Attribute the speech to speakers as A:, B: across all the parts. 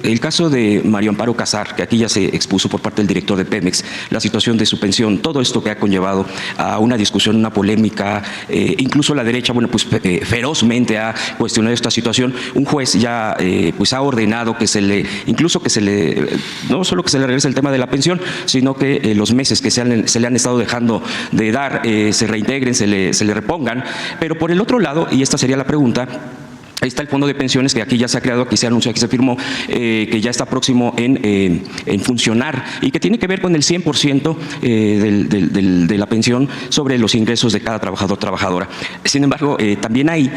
A: El caso de María Amparo Casar, que aquí ya se expuso por parte del director de Pemex, la situación de su pensión, todo esto que ha conllevado a una discusión, una polémica, incluso la derecha, ferozmente ha cuestionado esta situación. Un juez ya ha ordenado que no solo que se le regrese el tema de la pensión, sino que los meses que se le han estado dejando de dar se reintegren, se le repongan. Pero por el otro lado, y esta sería la pregunta, ahí está el fondo de pensiones que aquí ya se ha creado, aquí se anunció, aquí se firmó, que ya está próximo en funcionar y que tiene que ver con el 100% de la pensión sobre los ingresos de cada trabajador, trabajadora. Sin embargo, también ahí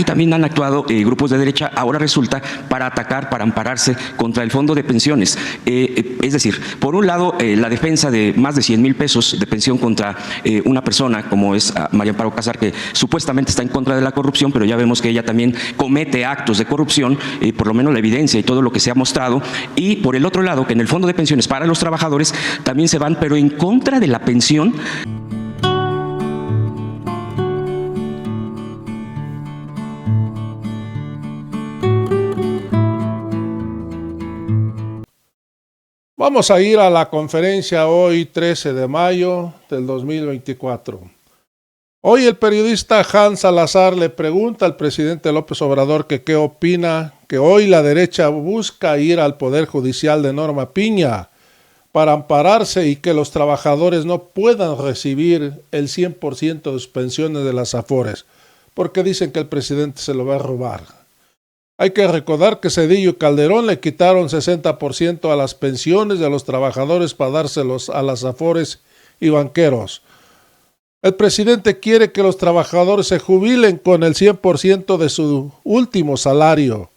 A: también han actuado grupos de derecha, ahora resulta, para atacar, para ampararse contra el fondo de pensiones. Es decir, por un lado, la defensa de más de 100,000 pesos de pensión contra una persona como es María Amparo Casar, que supuestamente está en contra de la corrupción, pero ya vemos que ella también comete actos de corrupción, por lo menos la evidencia y todo lo que se ha mostrado. Y por el otro lado, que en el fondo de pensiones para los trabajadores también se van, pero en contra de la pensión.
B: Vamos a ir a la conferencia hoy, 13 de mayo del 2024. Hoy el periodista Hans Salazar le pregunta al presidente López Obrador que qué opina que hoy la derecha busca ir al Poder Judicial de Norma Piña para ampararse y que los trabajadores no puedan recibir el 100% de sus pensiones de las Afores, porque dicen que el presidente se lo va a robar. Hay que recordar que Zedillo y Calderón le quitaron 60% a las pensiones de los trabajadores para dárselos a las Afores y banqueros. El presidente quiere que los trabajadores se jubilen con el 100% de su último salario.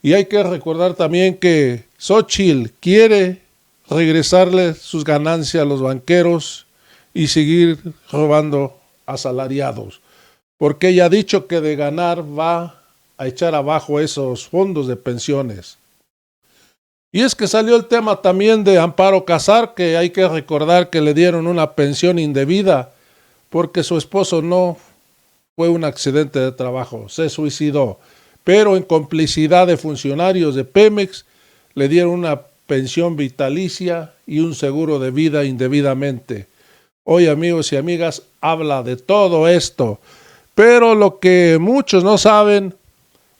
B: Y hay que recordar también que Xóchitl quiere regresarle sus ganancias a los banqueros y seguir robando asalariados, porque ella ha dicho que de ganar va a echar abajo esos fondos de pensiones. Y es que salió el tema también de Amparo Casar, que hay que recordar que le dieron una pensión indebida porque su esposo no fue un accidente de trabajo, se suicidó, pero en complicidad de funcionarios de Pemex le dieron una pensión vitalicia y un seguro de vida indebidamente. Hoy, amigos y amigas, habla de todo esto, pero lo que muchos no saben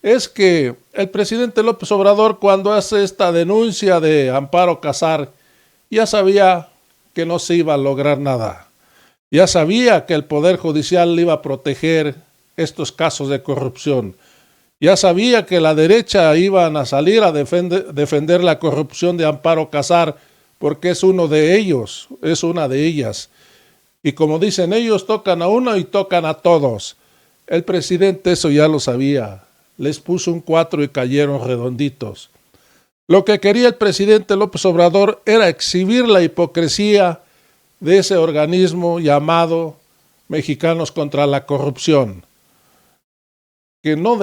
B: es que el presidente López Obrador, cuando hace esta denuncia de Amparo Casar, ya sabía que no se iba a lograr nada. Ya sabía que el Poder Judicial le iba a proteger estos casos de corrupción. Ya sabía que la derecha iban a salir a defender la corrupción de Amparo Casar, porque es uno de ellos, es una de ellas. Y como dicen ellos, tocan a uno y tocan a todos. El presidente eso ya lo sabía. Les puso un 4 y cayeron redonditos. Lo que quería el presidente López Obrador era exhibir la hipocresía de ese organismo llamado Mexicanos contra la Corrupción, que no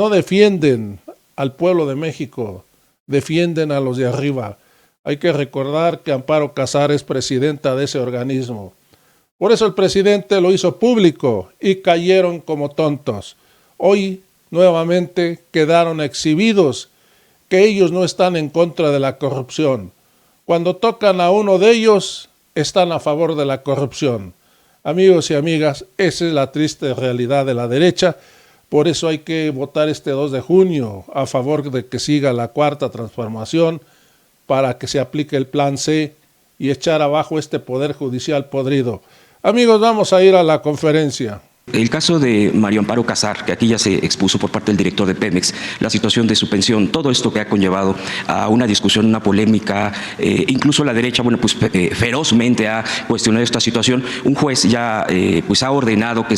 B: defienden al pueblo de México, defienden a los de arriba. Hay que recordar que Amparo Casar es presidenta de ese organismo. Por eso el presidente lo hizo público y cayeron como tontos. Hoy nuevamente quedaron exhibidos que ellos no están en contra de la corrupción. Cuando tocan a uno de ellos, están a favor de la corrupción. Amigos y amigas, esa es la triste realidad de la derecha. Por eso hay que votar este 2 de junio a favor de que siga la Cuarta Transformación para que se aplique el Plan C y echar abajo este Poder Judicial podrido. Amigos, vamos a ir a la conferencia.
A: El caso de María Amparo Casar, que aquí ya se expuso por parte del director de Pemex, la situación de su pensión, todo esto que ha conllevado a una discusión, una polémica, incluso la derecha, ferozmente ha cuestionado esta situación. Un juez ya ha ordenado que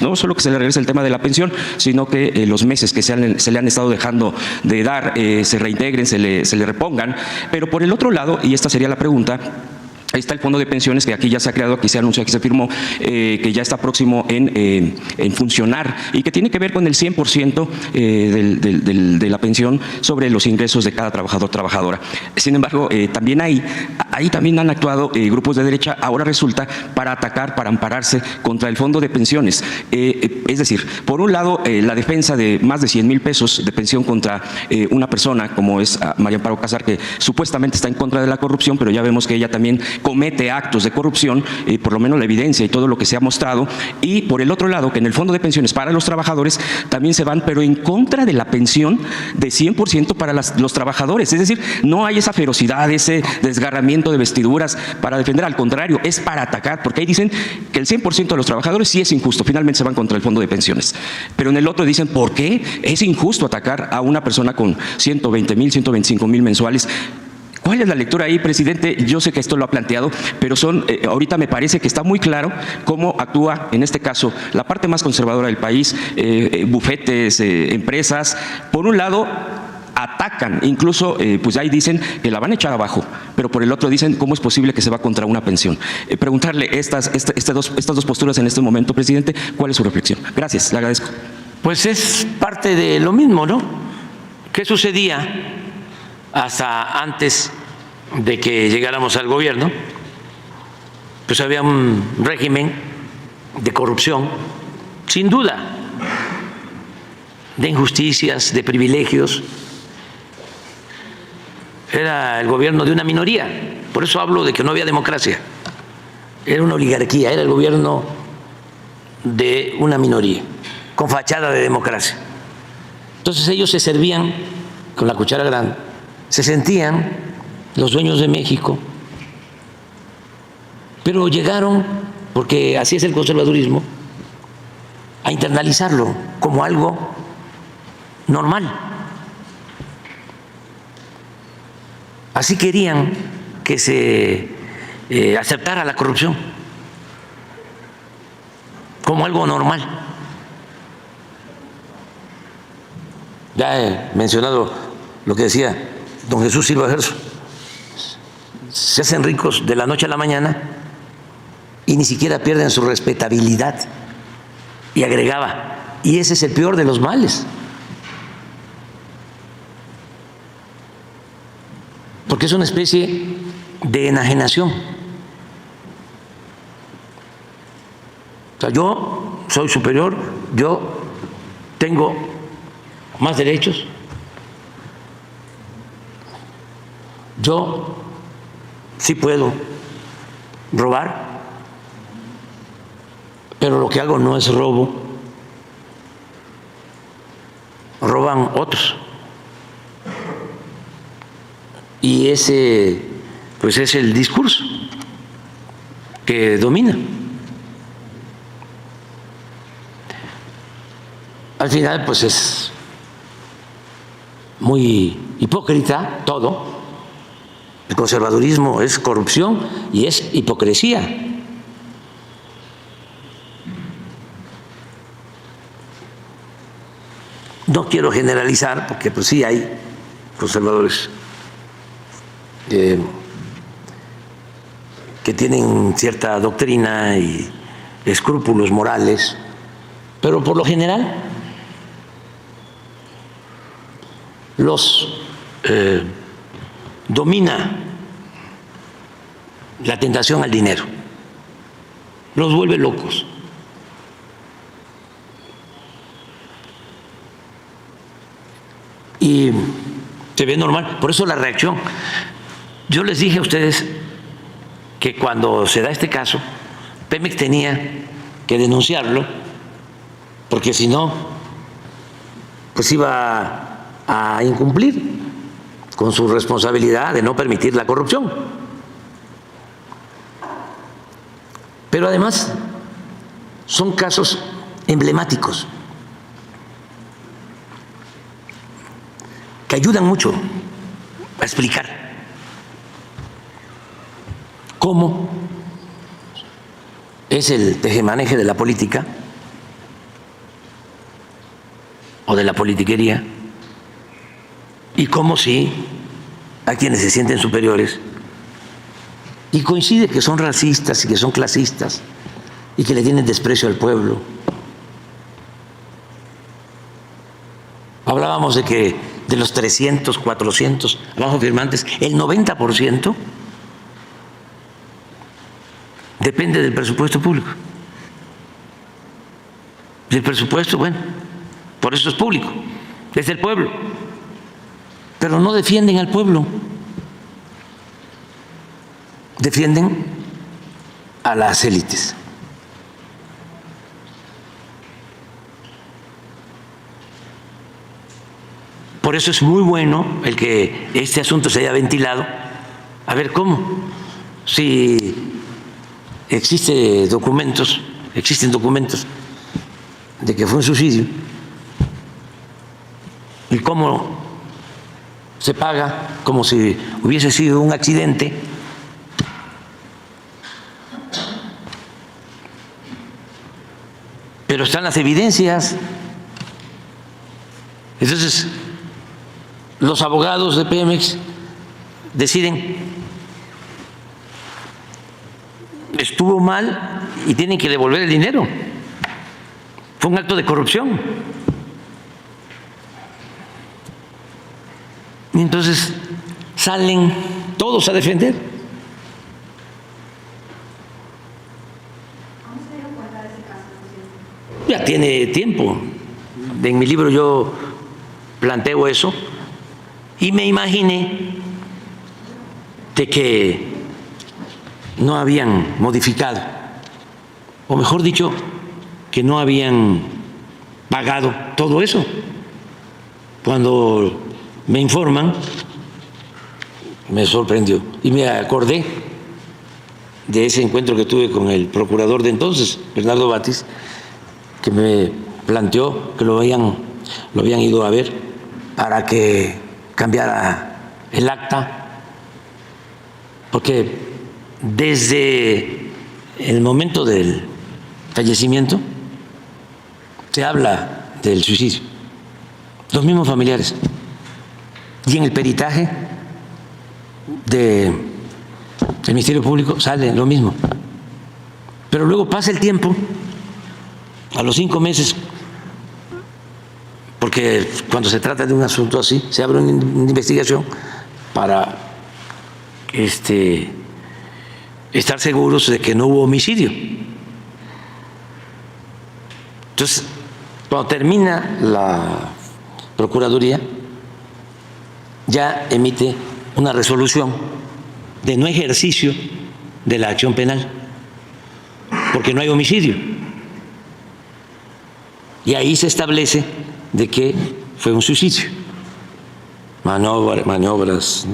A: no solo que se le regrese el tema de la pensión, sino que los meses que se le han estado dejando de dar se reintegren, se le repongan. Pero por el otro lado, y esta sería la pregunta, ahí está el fondo de pensiones que aquí ya se ha creado, aquí se anunció, aquí se firmó, que ya está próximo en funcionar y que tiene que ver con el 100% de la pensión sobre los ingresos de cada trabajador, trabajadora. Sin embargo, también ahí ahí también han actuado grupos de derecha, ahora resulta, para atacar, para ampararse contra el fondo de pensiones. Es decir, por un lado, la defensa de más de 100,000 pesos de pensión contra una persona como es María Amparo Casar, que supuestamente está en contra de la corrupción, pero ya vemos que ella también comete actos de corrupción, por lo menos la evidencia y todo lo que se ha mostrado. Y por el otro lado, que en el fondo de pensiones para los trabajadores también se van, pero en contra de la pensión de 100% para los trabajadores. Es decir, no hay esa ferocidad, ese desgarramiento de vestiduras para defender, al contrario, es para atacar, porque ahí dicen que el 100% de los trabajadores sí es injusto, finalmente se van contra el fondo de pensiones. Pero en el otro dicen, ¿por qué es injusto atacar a una persona con 120,000, 125,000 mensuales? ¿Cuál es la lectura ahí, presidente? Yo sé que esto lo ha planteado, pero ahorita me parece que está muy claro cómo actúa, en este caso, la parte más conservadora del país, bufetes, empresas. Por un lado, atacan, incluso pues ahí dicen que la van a echar abajo, pero por el otro dicen cómo es posible que se va contra una pensión. Preguntarle estas dos posturas en este momento, presidente, ¿cuál es su reflexión? Gracias, le agradezco.
C: Pues es parte de lo mismo, ¿no? ¿Qué sucedía hasta antes de que llegáramos al gobierno? Pues había un régimen de corrupción, sin duda, de injusticias, de privilegios. Era el gobierno de una minoría, por eso hablo de que no había democracia. Era una oligarquía, era el gobierno de una minoría, con fachada de democracia. Entonces ellos se servían con la cuchara grande, se sentían los dueños de México, pero llegaron, porque así es el conservadurismo, a internalizarlo como algo normal. Así querían que se aceptara la corrupción como algo normal. Ya he mencionado lo que decía don Jesús Silva Gerso. Se hacen ricos de la noche a la mañana y ni siquiera pierden su respetabilidad. Y agregaba, y ese es el peor de los males. Porque es una especie de enajenación. O sea, yo soy superior, yo tengo más derechos, yo sí puedo robar, pero lo que hago no es robo, roban otros. Y ese, pues, es el discurso que domina. Al final, pues es muy hipócrita todo. El conservadurismo es corrupción y es hipocresía. No quiero generalizar, porque pues sí hay conservadores que tienen cierta doctrina y escrúpulos morales, pero por lo general los domina la tentación al dinero, los vuelve locos. Y se ve normal, por eso la reacción. Yo les dije a ustedes que cuando se da este caso, Pemex tenía que denunciarlo, porque si no, pues iba a incumplir con su responsabilidad de no permitir la corrupción. Pero además son casos emblemáticos que ayudan mucho a explicar cómo es el tejemaneje de la política o de la politiquería, y cómo sí hay quienes se sienten superiores y coincide que son racistas y que son clasistas y que le tienen desprecio al pueblo. Hablábamos de que de los 300, 400 abajo firmantes, el 90% depende del presupuesto público. Y el presupuesto, bueno, por eso es público, es del pueblo. Pero no defienden al pueblo, defienden a las élites. Por eso es muy bueno el que este asunto se haya ventilado. A ver cómo, si existen documentos de que fue un suicidio y cómo se paga como si hubiese sido un accidente. Pero están las evidencias. Entonces, los abogados de Pemex deciden, estuvo mal y tienen que devolver el dinero. Fue un acto de corrupción. Y entonces salen todos a defender.
D: ¿Cómo se dieron cuenta de ese caso?
C: Ya tiene tiempo. En mi libro yo planteo eso y me imaginé de que no habían modificado, o mejor dicho, que no habían pagado todo eso. Cuando me informan, me sorprendió y me acordé de ese encuentro que tuve con el procurador de entonces, Bernardo Batis, que me planteó que lo habían ido a ver para que cambiara el acta, porque desde el momento del fallecimiento se habla del suicidio, los mismos familiares, y en el peritaje del Ministerio Público sale lo mismo. Pero luego pasa el tiempo, a los 5 meses, porque cuando se trata de un asunto así, se abre una investigación para estar seguros de que no hubo homicidio. Entonces, cuando termina la Procuraduría, ya emite una resolución de no ejercicio de la acción penal, porque no hay homicidio. Y ahí se establece de que fue un suicidio, maniobras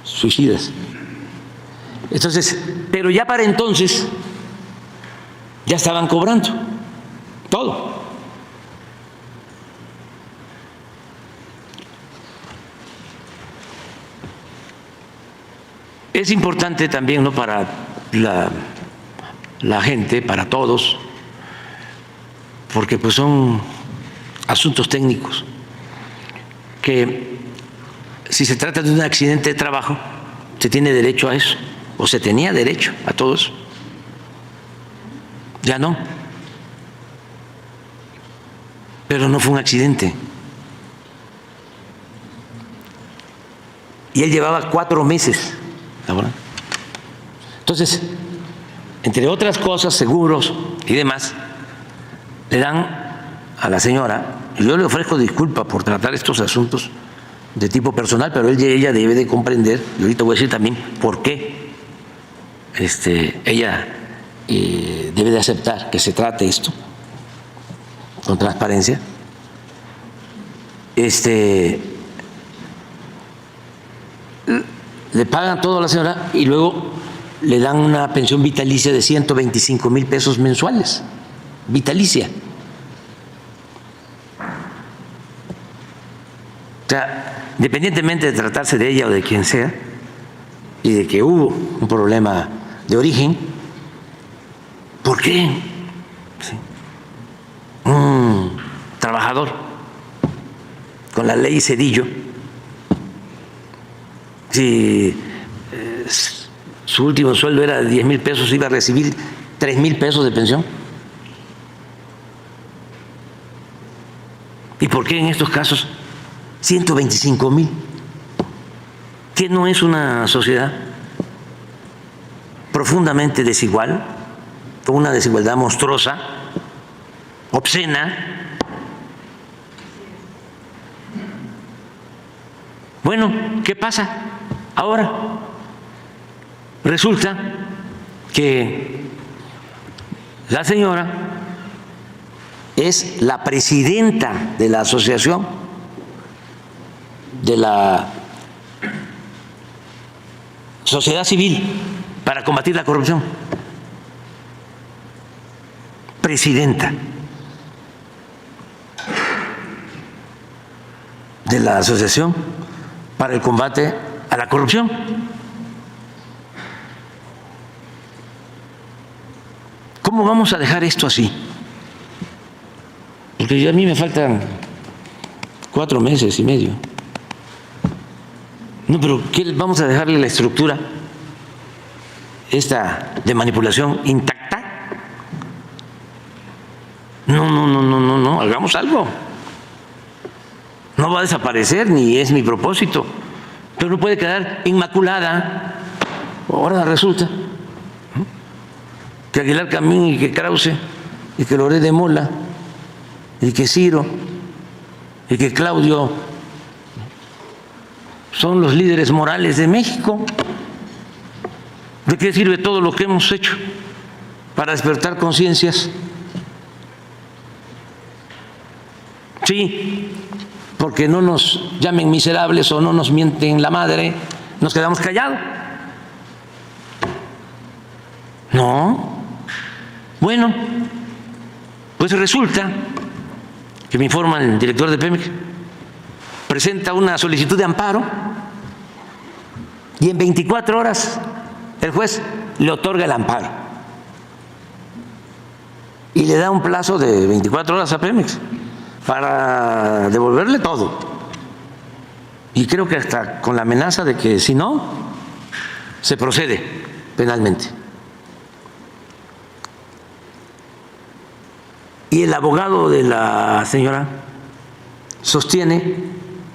C: suicidas. Entonces, pero ya para entonces ya estaban cobrando todo. Es importante también, ¿no?, para la gente, para todos, porque pues son asuntos técnicos que si se trata de un accidente de trabajo se tiene derecho a eso, o se tenía derecho a todo eso. Ya no. Pero no fue un accidente. Y él llevaba 4 meses. Entonces, entre otras cosas, seguros y demás, le dan a la señora, y yo le ofrezco disculpas por tratar estos asuntos de tipo personal, pero ella debe de comprender, y ahorita voy a decir también por qué ella debe de aceptar que se trate esto con transparencia. Le pagan todo a la señora y luego le dan una pensión vitalicia de 125,000 pesos mensuales, vitalicia. O sea, independientemente de tratarse de ella o de quien sea, y de que hubo un problema de origen, ¿por qué un trabajador con la ley Cedillo, si su último sueldo era de 10,000 pesos, iba a recibir 3,000 pesos de pensión? ¿Y por qué en estos casos 125,000? ¿Qué no es una sociedad? profundamente desigual, con una desigualdad monstruosa, obscena. Bueno, ¿qué pasa ahora? Resulta que la señora es la presidenta de la Asociación de la Sociedad Civil para combatir la corrupción. Presidenta de la Asociación para el Combate a la Corrupción. ¿Cómo vamos a dejar esto así? Porque a mí me faltan 4 meses y medio. No, pero ¿qué vamos a dejarle la estructura esta de manipulación intacta? No, hagamos algo. No va a desaparecer, ni es mi propósito, pero no puede quedar inmaculada. Ahora resulta que Aguilar Camín y que Krause y que Loret de Mola y que Ciro y que Claudio son los líderes morales de México. ¿De qué sirve todo lo que hemos hecho para despertar conciencias? Sí, porque no nos llamen miserables o no nos mienten la madre, nos quedamos callados. No. Bueno, pues resulta que me informa el director de Pemex, presenta una solicitud de amparo y en 24 horas el juez le otorga el amparo y le da un plazo de 24 horas a Pemex para devolverle todo. Y creo que hasta con la amenaza de que si no, se procede penalmente. Y el abogado de la señora sostiene,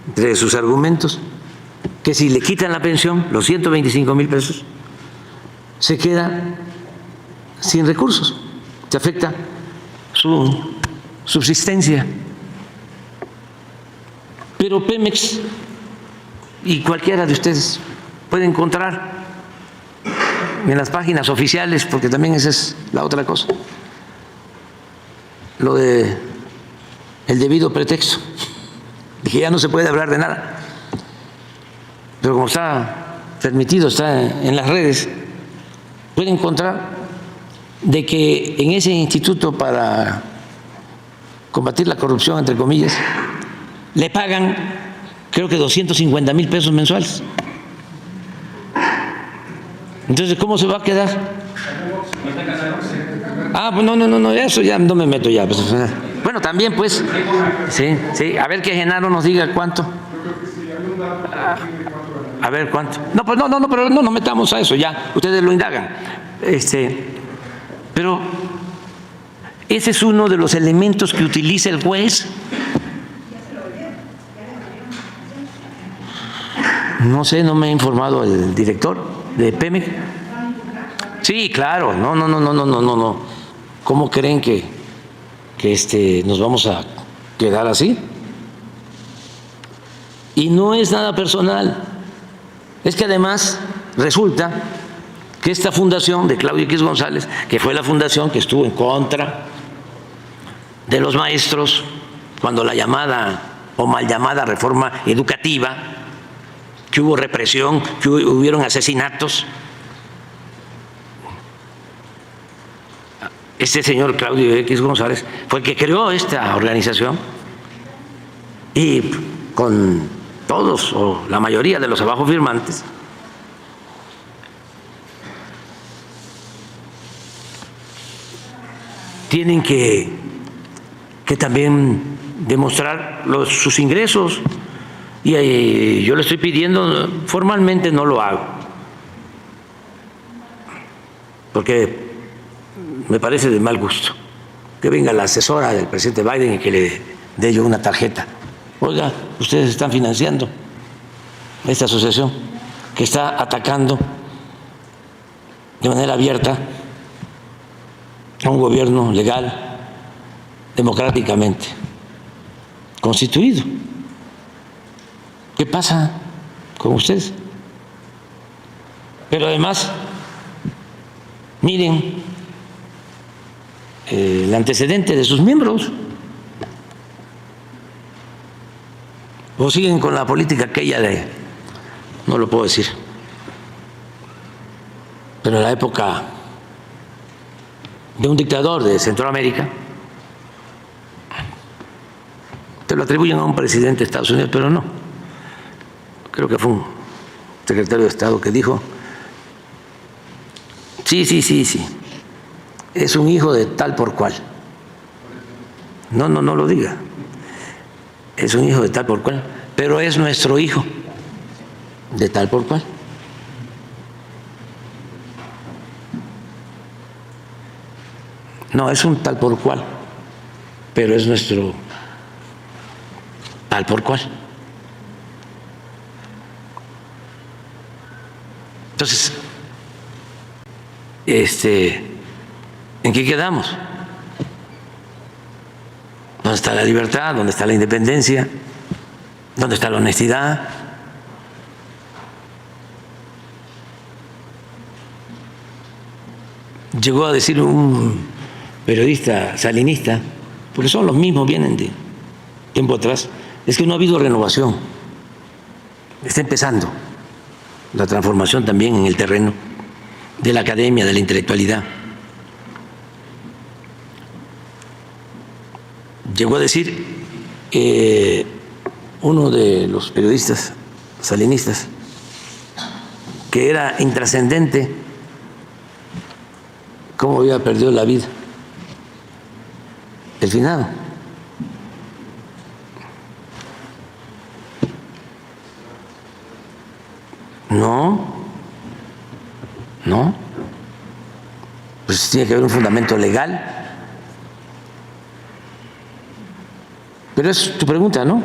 C: entre sus argumentos, que si le quitan la pensión, los 125,000 pesos, se queda sin recursos, se afecta su subsistencia. Pero Pemex y cualquiera de ustedes puede encontrar en las páginas oficiales, porque también esa es la otra cosa, lo de el debido pretexto, de que ya no se puede hablar de nada. Pero como está permitido, está en las redes, puede encontrar de que en ese instituto para combatir la corrupción, entre comillas, le pagan creo que 250,000 pesos mensuales. Entonces, ¿cómo se va a quedar? Ah, pues no, eso ya no me meto ya. Bueno, también pues, sí, a ver que Genaro nos diga cuánto. A ver cuánto. No, pues no, pero no nos metamos a eso, ya, ustedes lo indagan. Pero ese es uno de los elementos que utiliza el juez. No sé, no me ha informado el director de Pemex. Sí, claro, no. ¿Cómo creen que nos vamos a quedar así? Y no es nada personal. Es que además resulta que esta fundación de Claudio X González, que fue la fundación que estuvo en contra de los maestros cuando la llamada o mal llamada reforma educativa, que hubo represión, que hubieron asesinatos. Este señor Claudio X González fue el que creó esta organización y con todos o la mayoría de los abajo firmantes tienen que también demostrar sus ingresos. Y yo le estoy pidiendo, formalmente no lo hago, porque me parece de mal gusto que venga la asesora del presidente Biden y que le dé yo una tarjeta. Oiga, ustedes están financiando esta asociación que está atacando de manera abierta a un gobierno legal, democráticamente constituido. ¿Qué pasa con ustedes? Pero además, miren el antecedente de sus miembros. O siguen con la política aquella de, no lo puedo decir, pero en la época de un dictador de Centroamérica, te lo atribuyen a un presidente de Estados Unidos, pero no. Creo que fue un secretario de Estado que dijo, sí, es un hijo de tal por cual. No lo diga. Es un hijo de tal por cual, pero es nuestro hijo de tal por cual. No, es un tal por cual, pero es nuestro tal por cual. Entonces, ¿en qué quedamos? ¿Dónde está la libertad? ¿Dónde está la independencia? ¿Dónde está la honestidad? Llegó a decir un periodista salinista, porque son los mismos, vienen de tiempo atrás, es que no ha habido renovación. Está empezando la transformación también en el terreno de la academia, de la intelectualidad. Llegó a decir uno de los periodistas salinistas que era intrascendente cómo había perdido la vida el finado. No, pues tiene que haber un fundamento legal. Pero es tu pregunta, ¿no?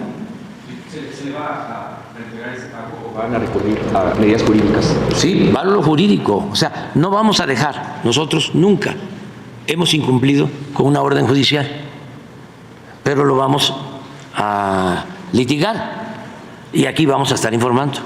A: ¿Se le va a entregar ese cargo o van a recurrir a medidas jurídicas?
C: Sí, va a lo jurídico. O sea, no vamos a dejar, nosotros nunca hemos incumplido con una orden judicial, pero lo vamos a litigar y aquí vamos a estar informando.